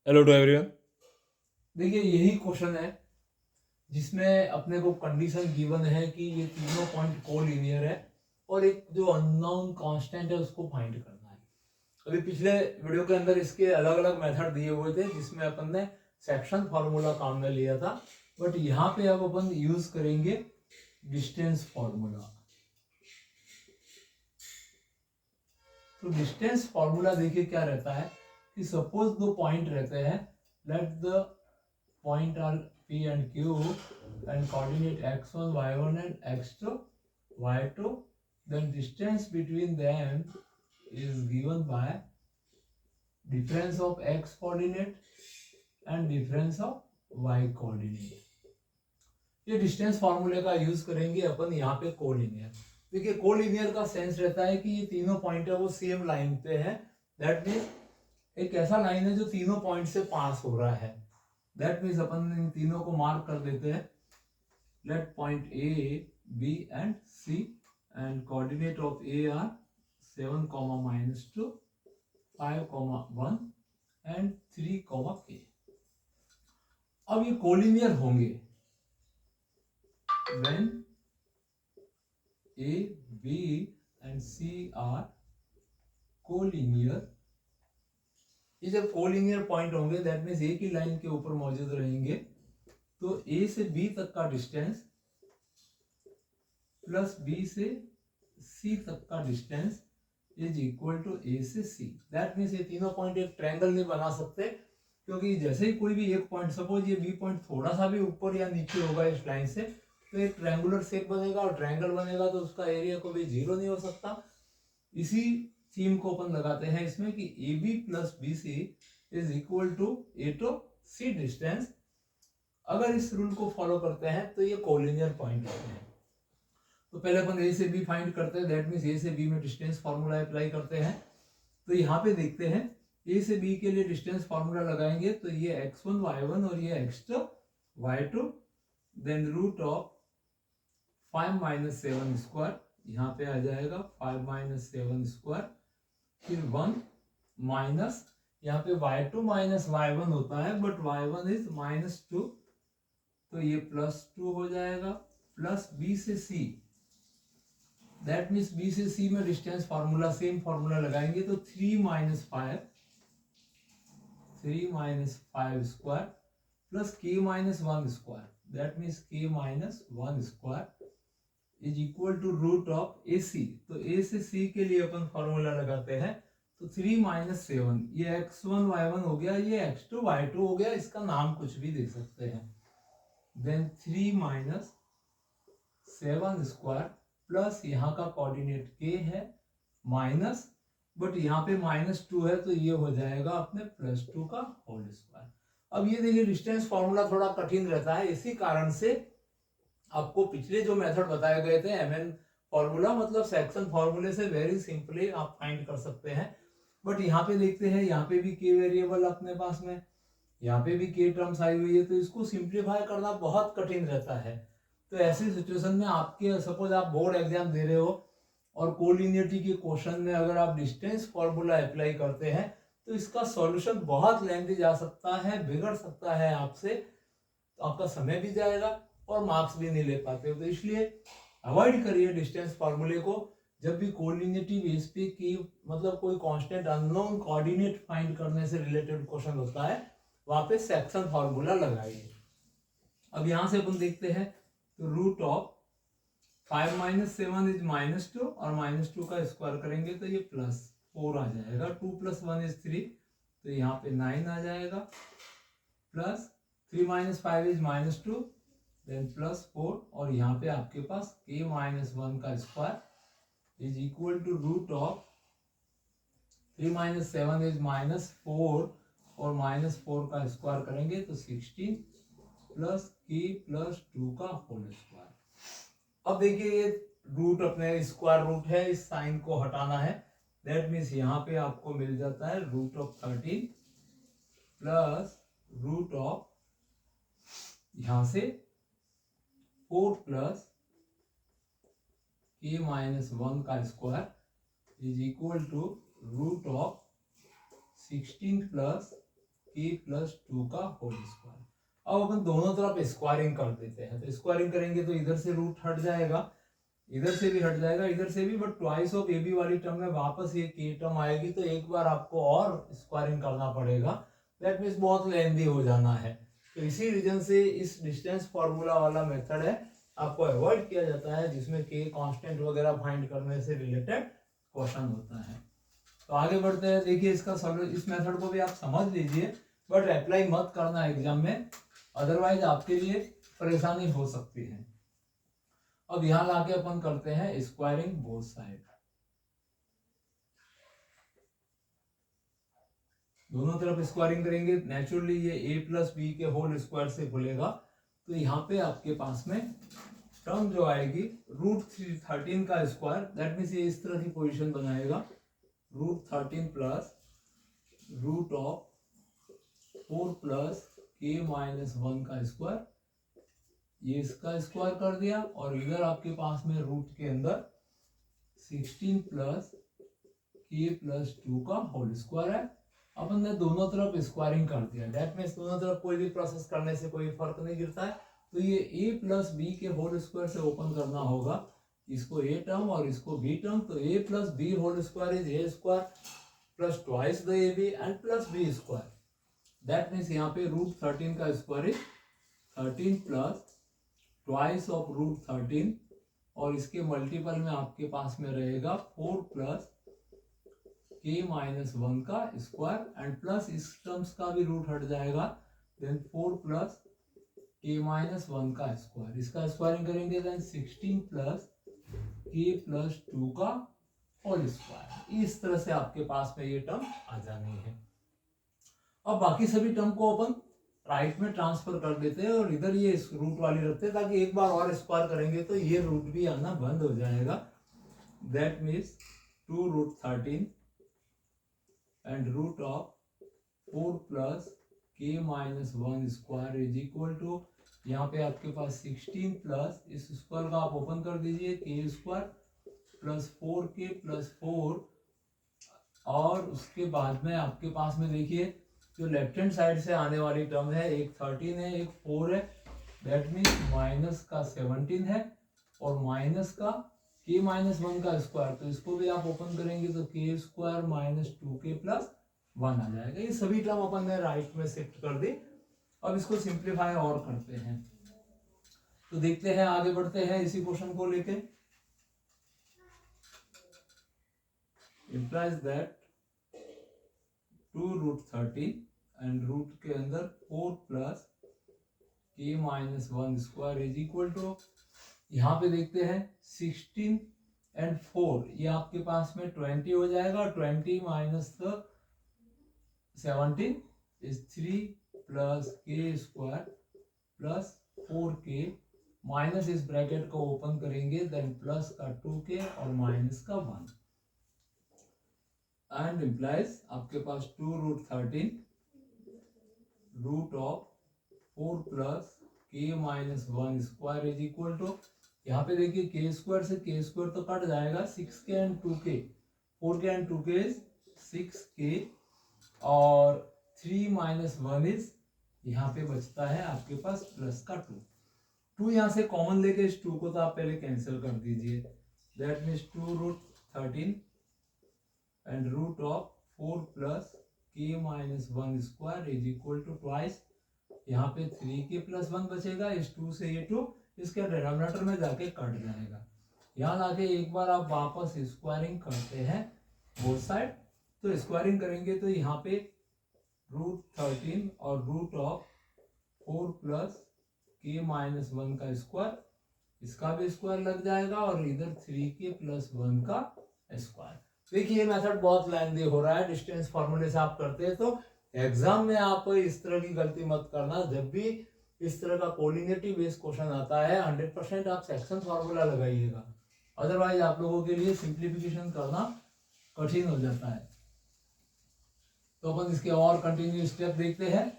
Hello to everyone. देखिए यही question है जिसमें अपने को कंडीशन गिवन है कि ये तीनों पॉइंट कोलिनियर है और एक जो अननोन कांस्टेंट है उसको फाइंड करना है। अभी पिछले वीडियो के अंदर इसके अलग अलग मेथड दिए हुए थे जिसमें अपन ने सेक्शन फार्मूला काम में लिया था, बट यहाँ पे अब अपन यूज करेंगे डिस्टेंस फार्मूला। तो डिस्टेंस फार्मूला देखिए क्या रहता है कि सपोज दो पॉइंट रहते हैं, let the point are P and Q and coordinate x1, y1 and x2, y2, then distance between them is given by difference of x coordinate and difference of y coordinate। ये distance फॉर्मूले का use करेंगे अपन यहाँ पे collinear. देखिए collinear का sense रहता है कि ये तीनों पॉइंट है वो सेम लाइन पे है, दैट मीन्स एक ऐसा लाइन है जो तीनों पॉइंट से पास हो रहा है। दैट मीन्स अपन इन तीनों को मार्क कर देते हैं। Let point A, B and C and coordinate of A are 7, -2, 5, 1 and 3, K। अब ये कोलिनियर होंगे when A, B and C are collinear. ये जब कोलिनियर पॉइंट होंगे दैट मीन्स एक ही लाइन के ऊपर मौजूद रहेंगे, तो A से B तक का डिस्टेंस प्लस B से C तक का distance is equal to A से C। दैट मीन्स ये तीनों पॉइंट एक ट्रायंगल नहीं बना सकते, क्योंकि जैसे ही कोई भी एक पॉइंट, सपोज ये B पॉइंट थोड़ा सा भी ऊपर या नीचे होगा इस लाइन से, तो एक ट्रायंगुलर शेप बनेगा और ट्रायंगल बनेगा तो उसका एरिया को भी जीरो नहीं हो सकता। इसी थीम को अपन लगाते हैं इसमें कि AB plus BC is equal to A to C distance. अगर इस रूल को फॉलो करते हैं तो ये कोलिनियर पॉइंट होते हैं। तो पहले अपन A से B फाइंड करते हैं, दैट मीन्स A से B में डिस्टेंस फार्मूला अप्लाई करते हैं। तो यहाँ पे देखते हैं A से B के लिए डिस्टेंस फार्मूला लगाएंगे तो ये x1 y1 और ये x2 y2, then root of 5 - 7 square, यहाँ पे आ जाएगा 5 - 7 स्क्वायर, फिर 1 माइनस, यहाँ पे y2 माइनस y1 होता है बट y1 इज -2, तो ये +2 हो जाएगा, प्लस B से C, दैट मीन्स B से C में डिस्टेंस फार्मूला सेम फार्मूला लगाएंगे तो 3 - 5 square plus K - 1 square, that means K - 1 square is equal to root of AC। तो A से C के लिए अपन फार्मूला लगाते हैं तो 3 - 7, ये x1 y1 हो गया, ये x2 y2 हो गया, इसका नाम कुछ भी दे सकते हैं। देन 3 - 7 स्क्वायर प्लस यहाँ का कोऑर्डिनेट K है माइनस, बट यहाँ पे -2 है तो ये हो जाएगा अपने +2 का होल स्क्वायर। अब ये देखिए डिस्टेंस फॉर्मूला थोड़ा कठिन रहता है, इसी कारण से आपको पिछले जो मेथड बताए गए थे MN फॉर्मूला, मतलब सेक्शन फॉर्मूले से वेरी सिंपली आप फाइंड कर सकते हैं। बट यहाँ पे देखते हैं, यहाँ पे भी K वेरिएबल अपने पास में, यहाँ पे भी K टर्म्स आई हुई है, तो इसको सिंप्लीफाई करना बहुत कठिन रहता है। तो ऐसी सिचुएशन में आपके, सपोज आप बोर्ड एग्जाम दे रहे हो और कोलिनियरिटी के क्वेश्चन में अगर आप डिस्टेंस फॉर्मूला अप्लाई करते हैं तो इसका सॉल्यूशन बहुत लेंथी जा सकता है, बिगड़ सकता है आपसे, तो आपका समय भी जाएगा और मार्क्स भी नहीं ले पाते हो। तो इसलिए अवॉइड करिए डिस्टेंस फार्मूले को। जब भी कोलिनियरिटी बेस पे की, मतलब कोई कांस्टेंट अननोन कोऑर्डिनेट फाइंड करने से रिलेटेड क्वेश्चन होता है, वहां पे सेक्शन फार्मूला लगाइए। अब यहां से अपन देखते हैं तो रूट ऑफ 5 - 7 इज -2 और -2 का स्क्वायर करेंगे तो ये +4 आ जाएगा, 2 + 1 इज 3, तो यहाँ पे 9 आ जाएगा, प्लस 3 - 5 इज -2, देन +4, और यहाँ पे आपके पास K - 1 का square is equal to root of 3 - 7 is -4 और -4 का स्क्वायर करेंगे तो 16 प्लस K + 2 का होल स्क्वायर। अब देखिए ये रूट अपने स्क्वायर रूट है, इस साइन को हटाना है, दैट मीन्स यहाँ पे आपको मिल जाता है root of 13 plus root of, यहाँ से 4 प्लस K - 1 का square is equal to root of 16 plus k plus 2 का होल स्क्वायर। अब अपन दोनों तरफ स्क्वायरिंग कर देते हैं, तो स्क्वायरिंग करेंगे तो इधर से रूट हट जाएगा, इधर से भी हट जाएगा, इधर से भी, बट ट्वाइस ऑफ ab वाली टर्म में वापस ये k टर्म आएगी, तो एक बार आपको और स्क्वायरिंग करना पड़ेगा, दैट मीन्स बहुत लेंदी हो जाना है। तो इसी रीजन से इस डिस्टेंस फॉर्मूला वाला मेथड है आपको अवॉइड किया जाता है, जिसमें k कांस्टेंट वगैरह फाइंड करने से रिलेटेड क्वेश्चन होता है। तो आगे बढ़ते हैं, देखिए इसका सॉल्यूशन, इस मेथड को भी आप समझ लीजिए बट अप्लाई मत करना एग्जाम में, अदरवाइज आपके लिए परेशानी हो सकती है। अब यहां लाके अपन करते हैं स्क्वायरिंग बोथ साइड, दोनों तरफ स्क्वायरिंग करेंगे, नेचुरली ये a प्लस बी के होल स्क्वायर से खुलेगा, तो यहाँ पे आपके पास में टर्म जो आएगी √13 का स्क्वायर, दैट मीन्स ये इस तरह की पोजीशन बनाएगा, √13 प्लस √4 प्लस k माइनस 1 का स्क्वायर, ये इसका स्क्वायर कर दिया, और इधर आपके पास में रूट के अंदर 16 प्लस k प्लस 2 का होल स्क्वायर है। अपन ने दोनों तरफ स्क्वायरिंग कर दिया, दैट मीन्स दोनों तरफ कोई भी प्रोसेस करने से कोई फर्क नहीं गिरता है, तो ये a प्लस बी के होल स्क्वायर से ओपन करना होगा, इसको a टर्म और इसको b टर्म, तो a plus B whole square is a square plus twice the ab and plus b square, that means यहाँ पे √13 का square is 13 plus twice of √13, और इसके मल्टीपल में आपके पास में रहेगा 4 प्लस k माइनस 1 का स्क्वायर एंड प्लस इस टर्म्स का भी रूट हट जाएगा, देन 4 प्लस k माइनस 1 का स्क्वायर, इसका स्क्वायरिंग करेंगे देन 16 प्लस k प्लस 2 का होल स्क्वायर। इस तरह से आपके पास में ये टर्म आ जानी है। अब बाकी सभी टर्म को अपन राइट में ट्रांसफर कर देते हैं और इधर ये रूट वाली रखते हैं, ताकि एक बार और स्क्वायर करेंगे तो ये रूट भी आना बंद हो जाएगा, that means 2√13 and root of 4 plus k minus 1 square is equal to, यहाँ पे आपके पास 16 प्लस इस स्क्वायर का आप ओपन कर दीजिए k square plus 4k plus 4, और उसके बाद में आपके पास में देखिए जो लेफ्ट हैंड साइड से आने वाली टर्म है, एक 13 है एक 4 है, दैट मीन्स माइनस का 17 है और माइनस का k माइनस 1 का स्क्वायर, तो इसको भी आप ओपन करेंगे तो k square minus 2k plus 1 आ जाएगा। ये सभी टर्म अपन ने राइट में शिफ्ट कर दी। अब इसको सिंप्लीफाई और करते हैं, तो देखते हैं, आगे बढ़ते हैं इसी क्वेश्चन को लेके। implies that 2√13 एंड रूट के अंदर 4 plus k minus 1 square is equal to, यहाँ पे देखते हैं 16 एंड 4, ये आपके पास में 20 हो जाएगा, 20 minus 17 is 3 plus k square plus 4k, minus इस ब्रैकेट को ओपन करेंगे देन प्लस का 2k और माइनस का 1, एंड इम्प्लाइज आपके पास 2√13 root of 4 plus k minus 1 square is equal to, यहाँ पे देखिए k स्क्वायर से k स्क्वायर तो कट जाएगा, 6k and 2k, 4k and 2k is 6k, और 3 माइनस 1 इज, यहाँ पे बचता है आपके पास प्लस का 2 यहाँ से कॉमन लेके इस 2 को तो आप पहले कैंसिल कर दीजिए, that means 2√13 and root of 4 plus k minus 1 square is equal to twice, यहाँ पे 3k प्लस 1 बचेगा, इस 2 से ये 2 इसके डिनोमिनेटर में जाके कट जाएगा। यहाँ लाके एक बार आप वापस स्क्वायरिंग करते हैं बोथ साइड, तो स्क्वायरिंग करेंगे तो यहाँ पे √13 और root of 4 plus k minus 1 का स्क्वायर, इसका भी स्क्वायर लग जाएगा, और इधर 3k प्लस 1 का स्क्वायर। देखिए ये मेथड बहुत लेंथी हो रहा है, डिस्टेंस फॉर्मूले से आप करते हैं, तो एग्जाम में आप इस तरह की गलती मत करना, जब भी इस तरह का कोऑर्डिनेटिव बेस्ड क्वेश्चन आता है 100% आप सेक्शन फॉर्मूला लगाइएगा, अदरवाइज आप लोगों के लिए सिंप्लीफिकेशन करना कठिन हो जाता है। तो अपन इसके और कंटिन्यू स्टेप देखते हैं।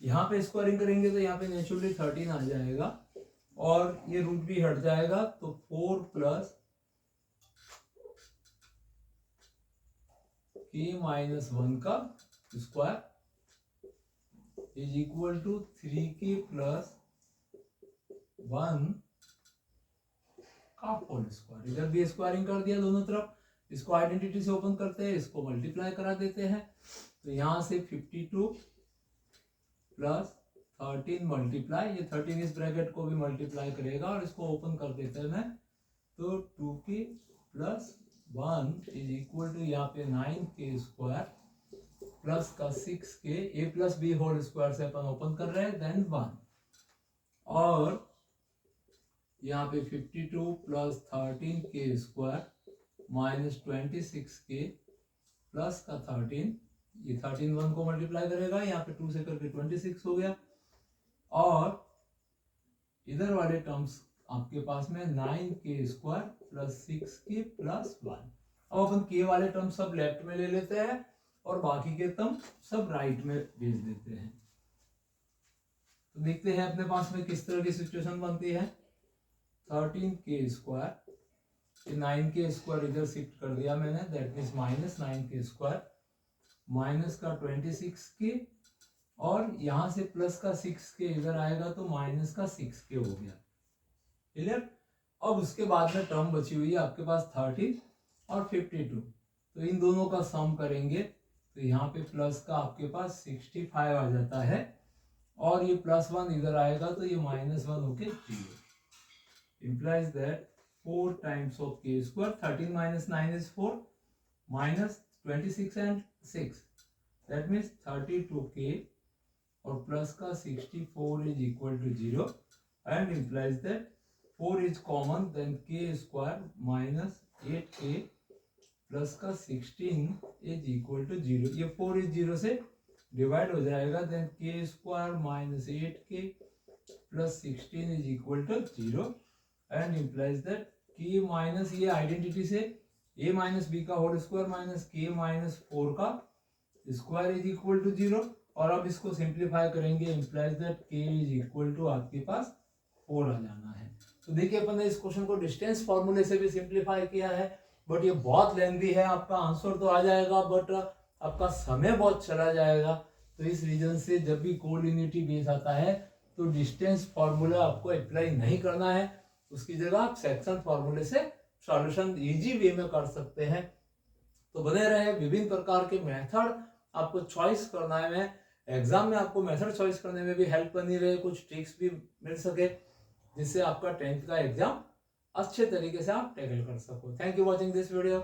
यहाँ पे स्क्वायरिंग करेंगे तो यहाँ पे नेचुरली 13 आ जाएगा और ये रूट भी हट जाएगा, तो 4 प्लस k माइनस 1 का square is equal to 3k plus 1 का होल स्क्वायर। इधर भी स्क्वायरिंग कर दिया दोनों तरफ, इसको आइडेंटिटी से ओपन करते हैं, इसको मल्टीप्लाई करा देते हैं। तो यहाँ से 52 प्लस 13 मल्टीप्लाई, ये 13 इस ब्रैकेट को भी मल्टीप्लाई करेगा और इसको ओपन कर देते हैं मैं, तो 2k plus 1 is equal to यहाँ पे 9k स्क्वायर प्लस का 6k, a plus B whole square से अपन ओपन कर रहे हैं, देन 1 और यहाँ पे 52 plus 13k square minus 26k plus का 13, ये 13 1 को मल्टीप्लाई करेगा, यहाँ पे 2 से करके 26 हो गया और इधर वाले टर्म्स आपके पास में 9k square plus 6k plus 1। अब अपन k वाले टर्म सब लेफ्ट में ले लेते हैं और बाकी के टर्म सब राइट में भेज देते हैं। तो देखते हैं अपने पास में किस तरह की सिचुएशन बनती है। 13k स्क्वायर, 9k स्क्वायर इधर शिफ्ट कर दिया मैंने, that means minus 9k square minus का 26k और यहाँ से प्लस का 6k इधर आएगा तो माइनस का 6k हो गया। क्लियर। अब उसके बाद में टर्म बची हुई है आपके पास 30 और 52, तो इन दोनों का सम करेंगे तो यहाँ पे प्लस का आपके पास 65 आ जाता है और ये प्लस 1 इधर आएगा तो ये माइनस 1 होके 0 implies that 4 times of k square, 13 minus 9 is 4 minus 26 and 6, that means 32k और प्लस का 64 is equal to 0 and implies that 4 is common, then k square minus 8k plus का 16 is equal to 0, ये 4 is 0 से divide हो जाएगा, then k square minus 8k plus 16 is equal to 0 and implies that k minus ये identity से a minus B का whole square minus k minus 4 का square is equal to 0 और अब इसको सिंप्लीफाई करेंगे, implies that k is equal to आपके पास 4 आ जाना है। तो देखिए अपन ने इस क्वेश्चन को डिस्टेंस फॉर्मूले से भी सिंप्लीफाई किया है, बट ये बहुत लेंथी है, आपका आंसर तो आ जाएगा बट आपका समय बहुत चला जाएगा। तो इस रीजन से जब भी कोलिनिटी बेस आता है तो डिस्टेंस फॉर्मूला आपको अप्लाई नहीं करना है, उसकी जगह आप सेक्शन फॉर्मूले से सॉल्यूशन इजी वे में कर सकते हैं। तो बने रहे, विभिन्न प्रकार के मेथड आपको चॉइस करना है, एग्जाम में आपको मेथड चॉइस करने में भी हेल्प बनी रहे, कुछ ट्रिक्स भी मिल सके जिससे आपका 10th का एग्जाम अच्छे तरीके से आप टैकल कर सको। Thank you watching this video.